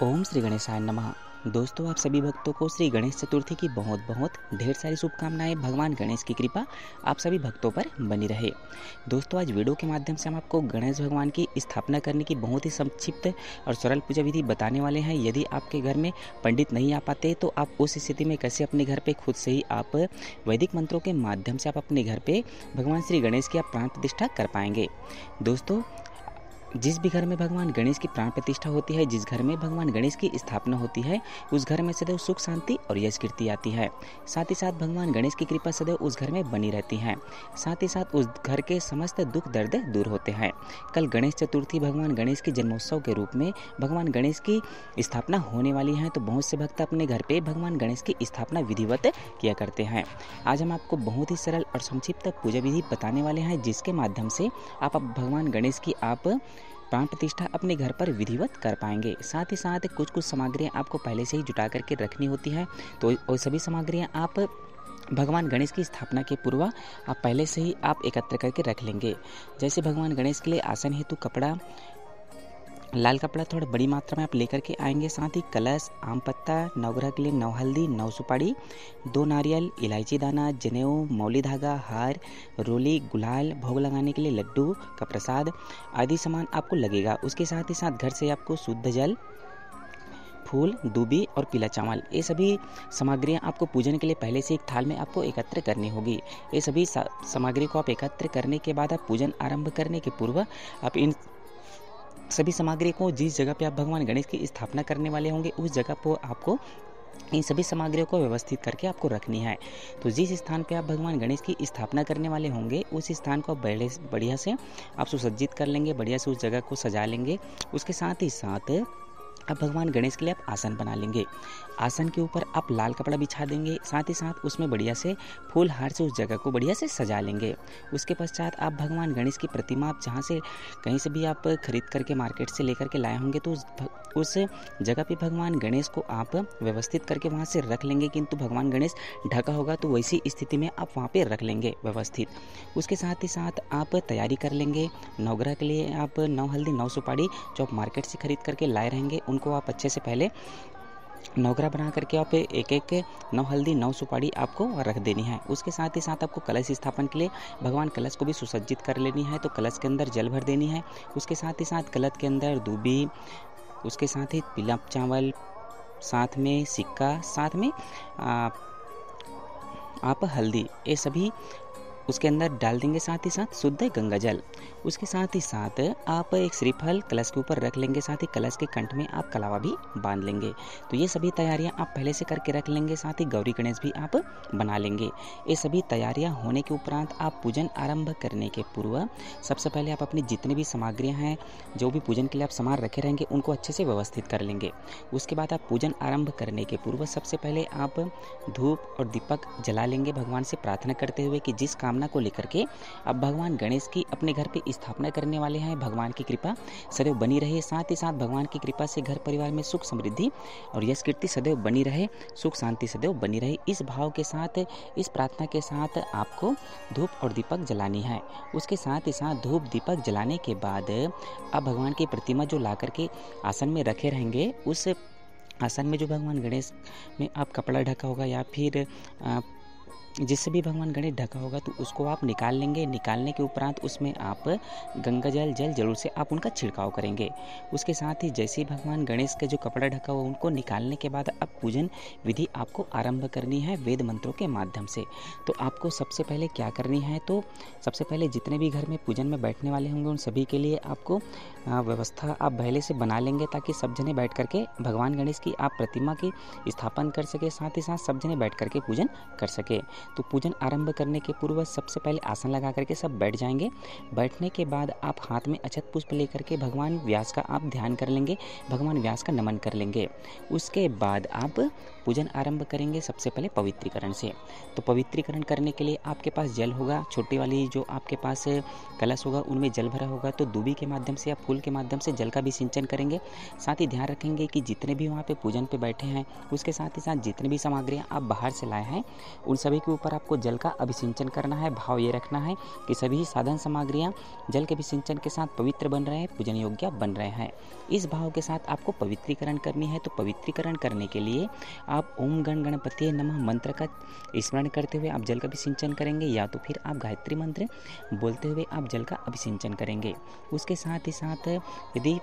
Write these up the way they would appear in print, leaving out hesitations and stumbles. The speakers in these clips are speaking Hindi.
ओम श्री गणेशाय नमः। दोस्तों, आप सभी भक्तों को श्री गणेश चतुर्थी की बहुत बहुत ढेर सारी शुभकामनाएं। भगवान गणेश की कृपा आप सभी भक्तों पर बनी रहे। दोस्तों, आज वीडियो के माध्यम से हम आपको गणेश भगवान की स्थापना करने की बहुत ही संक्षिप्त और सरल पूजा विधि बताने वाले हैं। यदि आपके घर में पंडित नहीं आ पाते तो आप उस स्थिति में कैसे अपने घर पे खुद से ही आप वैदिक मंत्रों के माध्यम से आप अपने घर पे भगवान श्री गणेश की आप प्राण प्रतिष्ठा कर पाएंगे। दोस्तों, जिस भी घर में भगवान गणेश की प्राण प्रतिष्ठा होती है, जिस घर में भगवान गणेश की स्थापना होती है, उस घर में सदैव सुख शांति और यश कीर्ति आती है। साथ ही साथ भगवान गणेश की कृपा सदैव उस घर में बनी रहती है। साथ ही साथ उस घर के समस्त दुख दर्द दूर होते हैं। कल गणेश चतुर्थी भगवान गणेश के जन्मोत्सव के रूप में भगवान गणेश की स्थापना होने वाली है, तो बहुत से भक्त अपने घर पे भगवान गणेश की स्थापना विधिवत किया करते हैं। आज हम आपको बहुत ही सरल और संक्षिप्त पूजा विधि बताने वाले हैं, जिसके माध्यम से आप भगवान गणेश की आप प्राण प्रतिष्ठा अपने घर पर विधिवत कर पाएंगे। साथ ही साथ कुछ सामग्रियां आपको पहले से ही जुटा करके रखनी होती है, तो वो सभी सामग्रियां आप भगवान गणेश की स्थापना के पूर्व आप पहले से ही आप एकत्र करके रख लेंगे। जैसे भगवान गणेश के लिए आसन हेतु कपड़ा, लाल कपड़ा थोड़ा बड़ी मात्रा में आप लेकर के आएंगे। साथ ही कलश, आम पत्ता, नवग्रह के लिए 9 हल्दी, 9 सुपारी, 2 नारियल, इलायची दाना, जनेऊ, मौली धागा, हार, रोली, गुलाल, भोग लगाने के लिए लड्डू का प्रसाद आदि सामान आपको लगेगा। उसके साथ ही साथ घर से आपको शुद्ध जल, फूल, दूबी और पीला चावल, ये सभी सामग्रियां आपको पूजन के लिए पहले से एक थाल में आपको एकत्र करनी होगी। ये सभी सामग्री को आप एकत्र करने के बाद आप पूजन आरंभ करने के पूर्व आप इन सभी सामग्री को जिस जगह पे आप भगवान गणेश की स्थापना करने वाले होंगे उस जगह पर आपको इन सभी सामग्रियों को व्यवस्थित करके आपको रखनी है। तो जिस स्थान पे आप भगवान गणेश की स्थापना करने वाले होंगे उस स्थान को बढ़िया से आप सुसज्जित कर लेंगे, बढ़िया से उस जगह को सजा लेंगे। उसके साथ ही साथ अब भगवान गणेश के लिए आप आसन बना लेंगे। आसन के ऊपर आप लाल कपड़ा बिछा देंगे। साथ ही साथ उसमें बढ़िया से फूल हार से उस जगह को बढ़िया से सजा लेंगे। उसके पश्चात आप भगवान गणेश की प्रतिमा आप जहाँ से कहीं से भी आप खरीद करके मार्केट से लेकर के लाए होंगे तो उस जगह पे भगवान गणेश को आप व्यवस्थित करके वहाँ से रख लेंगे। किंतु भगवान गणेश ढका होगा तो वैसी स्थिति में आप वहाँ पे रख लेंगे व्यवस्थित। उसके साथ ही साथ आप तैयारी कर लेंगे। नवग्रह के लिए आप 9 हल्दी, 9 सुपारी जो आप मार्केट से खरीद करके लाए रहेंगे उनको आप अच्छे से पहले नवग्रह बना करके आप एक 9 हल्दी, 9 सुपारी आपको रख देनी है। उसके साथ ही साथ आपको कलश स्थापन के लिए भगवान कलश को भी सुसज्जित कर लेनी है, तो कलश के अंदर जल भर देनी है। उसके साथ ही साथ कलश के अंदर दूबी, उसके साथ ही पीला चावल, साथ में सिक्का, साथ में आप हल्दी, ये सभी उसके अंदर डाल देंगे। साथ ही साथ शुद्ध गंगा जल। उसके साथ ही साथ आप एक श्रीफल कलश के ऊपर रख लेंगे। साथ ही कलश के कंठ में आप कलावा भी बांध लेंगे। तो ये सभी तैयारियां आप पहले से करके रख लेंगे। साथ ही गौरी गणेश भी आप बना लेंगे। ये सभी तैयारियां होने के उपरांत आप पूजन आरंभ करने के पूर्व सबसे पहले आप अपनी जितनी भी सामग्रियाँ हैं, जो भी पूजन के लिए आप सामान रखे रहेंगे उनको अच्छे से व्यवस्थित कर लेंगे। उसके बाद आप पूजन आरंभ करने के पूर्व सबसे पहले आप धूप और दीपक जला लेंगे, भगवान से प्रार्थना करते हुए कि जिस कामना को लेकर के अब भगवान गणेश की अपने घर पे स्थापना करने वाले हैं, भगवान की कृपा सदैव बनी रहे। साथ ही साथ भगवान की कृपा से घर परिवार में सुख समृद्धि और यश कीर्ति सदैव बनी रहे, सुख शांति सदैव बनी रहे। इस भाव के साथ, इस प्रार्थना के साथ आपको धूप और दीपक जलानी है। उसके साथ ही साथ धूप दीपक जलाने के बाद अब भगवान की प्रतिमा जो ला करके आसन में रखे रहेंगे, उस आसन में जो भगवान गणेश में आप कपड़ा ढका होगा या फिर जिससे भी भगवान गणेश ढका होगा तो उसको आप निकाल लेंगे। निकालने के उपरांत उसमें आप गंगा जल जरूर से आप उनका छिड़काव करेंगे। उसके साथ ही जैसे ही भगवान गणेश का जो कपड़ा ढका हुआ उनको निकालने के बाद अब पूजन विधि आपको आरंभ करनी है वेद मंत्रों के माध्यम से। तो आपको सबसे पहले क्या करनी है, तो सबसे पहले जितने भी घर में पूजन में बैठने वाले होंगे उन सभी के लिए आपको व्यवस्था आप पहले से बना लेंगे, ताकि सब जने बैठ करके भगवान गणेश की आप प्रतिमा की स्थापन कर सके। साथ ही साथ सब जने बैठ करके पूजन कर सके। तो पूजन आरंभ करने के पूर्व सबसे पहले आसन लगा करके सब बैठ जाएंगे। बैठने के बाद आप हाथ में अक्षत पुष्प लेकर के भगवान व्यास का आप ध्यान कर लेंगे, भगवान व्यास का नमन कर लेंगे। उसके बाद आप पूजन आरंभ करेंगे सबसे पहले पवित्रीकरण से। तो पवित्रीकरण करने के लिए आपके पास जल होगा, छोटी वाली जो आपके पास कलश होगा उनमें जल भरा होगा, तो दूबी के माध्यम से या फूल के माध्यम से जल का भी सिंचन करेंगे। साथ ही ध्यान रखेंगे कि जितने भी वहाँ पे पूजन पे बैठे हैं उसके साथ ही साथ जितनी भी सामग्रियाँ आप बाहर से लाए हैं उन सभी सबके ऊपर आपको जल का अभिसिंचन करना है। भाव ये रखना है कि सभी साधन सामग्रियाँ जल के अभिसिंचन के साथ पवित्र बन रहे हैं, पूजन योग्य बन रहे हैं। इस भाव के साथ आपको पवित्रीकरण करनी है। तो पवित्रीकरण करने के लिए आप ओम गण गणपतिये नमः मंत्र का स्मरण करते हुए आप जल का अभिसिंचन करेंगे, या तो फिर आप गायत्री मंत्र बोलते हुए आप जल का अभिसिंचन करेंगे। उसके साथ ही साथ यदि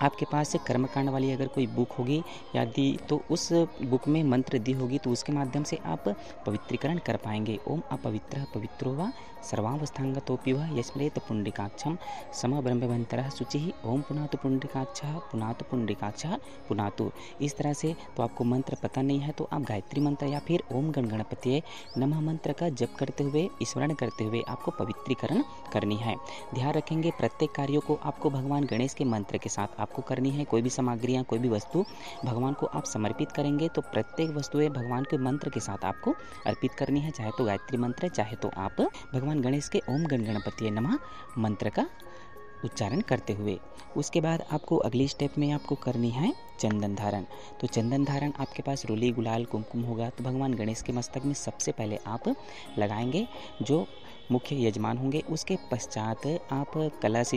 आपके पास कर्मकांड वाली अगर कोई बुक होगी यदि तो उस बुक में मंत्र दी होगी तो उसके माध्यम से आप पवित्रीकरण कर पाएंगे। ओम अपवित्र पवित्रो वा सर्वावस्थांगतोपि वा यस्मरेत पुंडरीकाक्षम सम ब्रह्मवंतरः शुचिः ओम पुनातु पुंडरीकाक्षः पुनातु पुंडरीकाक्षः पुनातु। इस तरह से तो आपको मंत्र पता नहीं है तो आप गायत्री मंत्र या फिर ओम गण गणपतिये नमः मंत्र का जप करते हुए स्मरण करते हुए आपको पवित्रीकरण करनी है। ध्यान रखेंगे प्रत्येक कार्यों को आपको भगवान गणेश के मंत्र के साथ आपको करनी है। कोई भी सामग्रियाँ कोई भी वस्तु भगवान को आप समर्पित करेंगे तो प्रत्येक वस्तुएं भगवान के मंत्र के साथ आपको अर्पित करनी है, चाहे तो गायत्री मंत्र चाहे तो आप भगवान गणेश के ओम गण गणपतिये नमः मंत्र का उच्चारण करते हुए। उसके बाद आपको अगली स्टेप में आपको करनी है चंदन धारण। तो चंदन धारण आपके पास रोली गुलाल कुमकुम होगा तो भगवान गणेश के मस्तक में सबसे पहले आप लगाएंगे जो मुख्य यजमान होंगे। उसके पश्चात आप कलश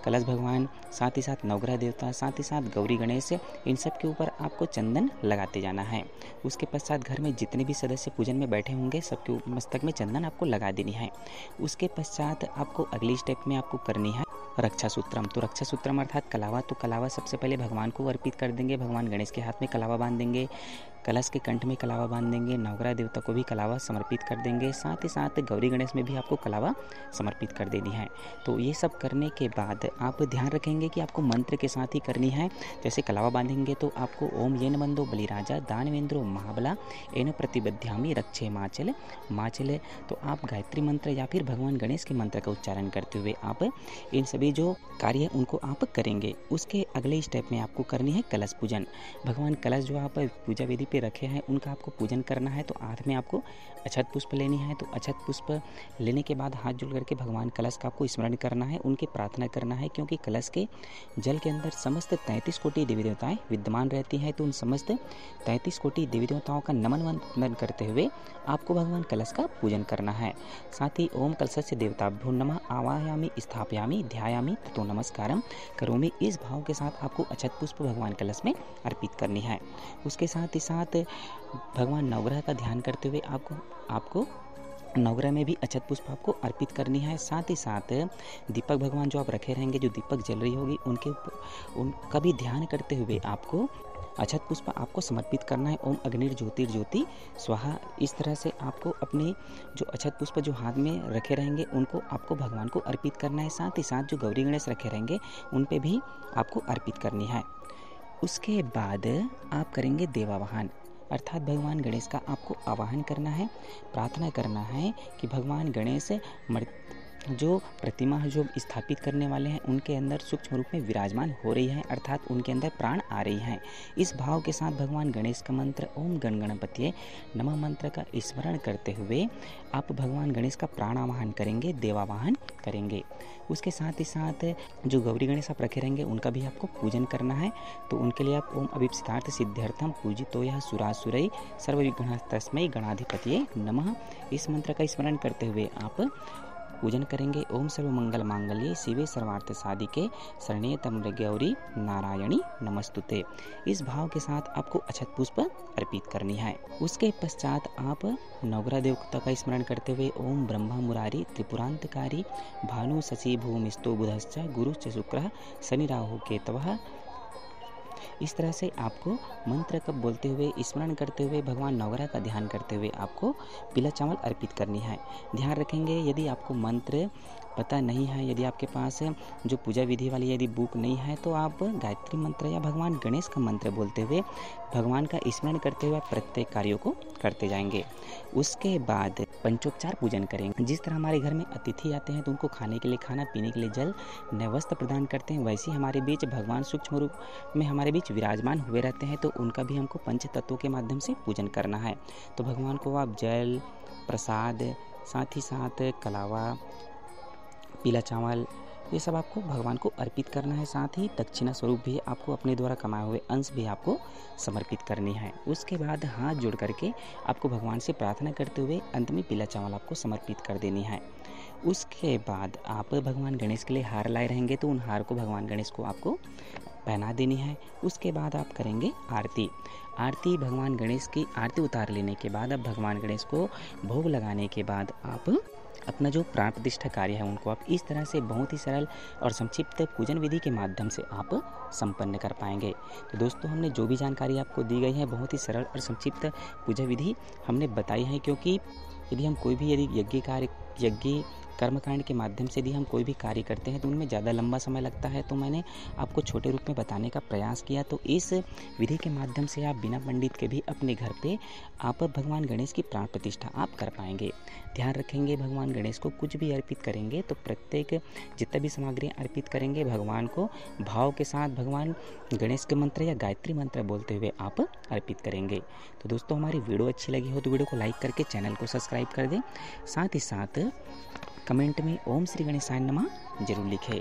भगवान, साथ ही साथ नवग्रह देवता, साथ ही साथ गौरी गणेश, इन सब के ऊपर आपको चंदन लगाते जाना है। उसके पश्चात घर में जितने भी सदस्य पूजन में बैठे होंगे सबके मस्तक में चंदन आपको लगा देनी है। उसके पश्चात आपको अगली स्टेप में आपको करनी है रक्षा सूत्रम। तो रक्षा सूत्रम अर्थात कलावा। तो कलावा सबसे पहले भगवान को अर्पित कर देंगे। भगवान गणेश के हाथ में कलावा बांध देंगे, कलश के कंठ में कलावा बांध देंगे, नवग्रह देवता को भी कलावा समर्पित कर देंगे, साथ ही साथ गौरी गणेश में भी आपको कलावा समर्पित कर देनी है। तो ये सब करने के बाद आप ध्यान रखेंगे कि आपको मंत्र के साथ ही करनी है। जैसे कलावा बांधेंगे तो आपको ओम येन बंदो बलिराजा दानवेंद्रो महाबला एन प्रतिबद्ध्यामि रक्षे माचल माचल। तो आप गायत्री मंत्र या फिर भगवान गणेश के मंत्र का उच्चारण करते हुए आप इन सभी जो कार्य उनको आप करेंगे। उसके अगले स्टेप में आपको करनी है कलश पूजन। भगवान कलश जो आप पूजा वेदी पे रखे हैं उनका आपको पूजन करना है। तो हाथ में आपको अक्षत पुष्प लेनी है। तो अक्षत पुष्प लेने के बाद हाथ जोड़ करके भगवान कलश का आपको स्मरण करना है, उनकी प्रार्थना करना है, क्योंकि कलश के जल के अंदर समस्त 33 कोटि देवी देवताएं विद्यमान रहती हैं। तो उन समस्त 33 कोटि देवी देवताओं का नमन वंदन करते हुए आपको भगवान कलश का पूजन करना है। साथ ही ओम कलशस्य देवताभ्यो नमः आवाहयामि स्थापयामि ध्यायामि ततो नमस्कारम करोमि, इस भाव के साथ आपको अक्षत पुष्प भगवान कलश में अर्पित करनी है। उसके साथ ही साथ भगवान नवग्रह का ध्यान करते हुए आपको नवग्रह में भी अक्षत पुष्प आपको अर्पित करनी है। साथ ही साथ दीपक भगवान जो आप रखे रहेंगे, जो दीपक जल रही होगी उनका भी ध्यान करते हुए आपको अक्षत पुष्प आपको समर्पित करना है। ओम अग्निर ज्योतिर्ज्योति स्वाहा। इस तरह से आपको अपने जो अक्षत पुष्प जो हाथ में रखे रहेंगे उनको आपको भगवान को अर्पित करना है। साथ ही साथ जो गौरी गणेश रखे रहेंगे उन पे भी आपको अर्पित करनी है। उसके बाद आप करेंगे देवावाहन, अर्थात भगवान गणेश का आपको आवाहन करना है, प्रार्थना करना है कि भगवान गणेश जो प्रतिमा जो स्थापित करने वाले हैं उनके अंदर सूक्ष्म रूप में विराजमान हो रही है, अर्थात उनके अंदर प्राण आ रही हैं। इस भाव के साथ भगवान गणेश का मंत्र ओम गण गणपतिये नमः मंत्र का स्मरण करते हुए आप भगवान गणेश का प्राण आवाहन करेंगे, देवावाहन करेंगे। उसके साथ ही साथ जो गौरी गणेश आप रखे रहेंगे उनका भी आपको पूजन करना है। तो उनके लिए आप ओम अभिप्सितार्थ सिद्ध्यर्थम पूजितो यः सुरासुरै सर्वविघ्नस्तस्मै गणाधिपतये नमः, इस मंत्र का स्मरण करते हुए आप पूजन करेंगे। ओम सर्वमंगल मांगल्ये शिवे सर्वार्थ साधिके शरण्ये त्र्यंबके गौरी नारायणी नमस्तुते, इस भाव के साथ आपको अक्षत पुष्प अर्पित करनी है। उसके पश्चात आप नवग्रह देवता का स्मरण करते हुए ओम ब्रह्मा मुरारी त्रिपुरांतकारी भानु शशि भूमिस्तो बुधश्च गुरुश्च शुक्रः शनि राहु केतवः, इस तरह से आपको मंत्र का बोलते हुए स्मरण करते हुए भगवान नवग्रह का ध्यान करते हुए आपको पीला चावल अर्पित करनी है। ध्यान रखेंगे यदि आपको मंत्र पता नहीं है, यदि आपके पास जो पूजा विधि वाली यदि बुक नहीं है तो आप गायत्री मंत्र या भगवान गणेश का मंत्र बोलते हुए भगवान का स्मरण करते हुए प्रत्येक कार्यों को करते जाएंगे। उसके बाद पंचोपचार पूजन करेंगे। जिस तरह हमारे घर में अतिथि आते हैं तो उनको खाने के लिए खाना, पीने के लिए जल, नए वस्त्र प्रदान करते हैं, वैसे ही हमारे बीच भगवान सूक्ष्म रूप में हमारे बीच विराजमान हुए रहते हैं। तो उनका भी हमको पंच तत्वों के माध्यम से पूजन करना है। तो भगवान को आप जल, प्रसाद, साथ ही साथ कलावा, पीला चावल, ये सब आपको भगवान को अर्पित करना है। साथ ही दक्षिणा स्वरूप भी आपको अपने द्वारा कमाए हुए अंश भी आपको समर्पित करनी है। उसके बाद हाथ जोड़ करके आपको भगवान से प्रार्थना करते हुए अंत में पीला चावल आपको समर्पित कर देनी है। उसके बाद आप भगवान गणेश के लिए हार लाए रहेंगे तो उन हार को भगवान गणेश को आपको पहना देनी है। उसके बाद आप करेंगे आरती। आरती भगवान गणेश की आरती उतार लेने के बाद अब भगवान गणेश को भोग लगाने के बाद आप अपना जो प्राण प्रतिष्ठा कार्य है उनको आप इस तरह से बहुत ही सरल और संक्षिप्त पूजन विधि के माध्यम से आप संपन्न कर पाएंगे। तो दोस्तों, हमने जो भी जानकारी आपको दी गई है बहुत ही सरल और संक्षिप्त पूजा विधि हमने बताई है, क्योंकि यदि हम कोई भी यज्ञ कर्मकांड के माध्यम से यदि हम कोई भी कार्य करते हैं तो उनमें ज़्यादा लंबा समय लगता है, तो मैंने आपको छोटे रूप में बताने का प्रयास किया। तो इस विधि के माध्यम से आप बिना पंडित के भी अपने घर पे आप भगवान गणेश की प्राण प्रतिष्ठा आप कर पाएंगे। ध्यान रखेंगे, भगवान गणेश को कुछ भी अर्पित करेंगे तो प्रत्येक जितना भी सामग्री अर्पित करेंगे भगवान को भाव के साथ भगवान गणेश के मंत्र या गायत्री मंत्र बोलते हुए आप अर्पित करेंगे। तो दोस्तों, हमारी वीडियो अच्छी लगी हो तो वीडियो को लाइक करके चैनल को सब्सक्राइब कर दें। साथ ही साथ कमेंट में ओम श्री गणेशाय नमः जरूर लिखें।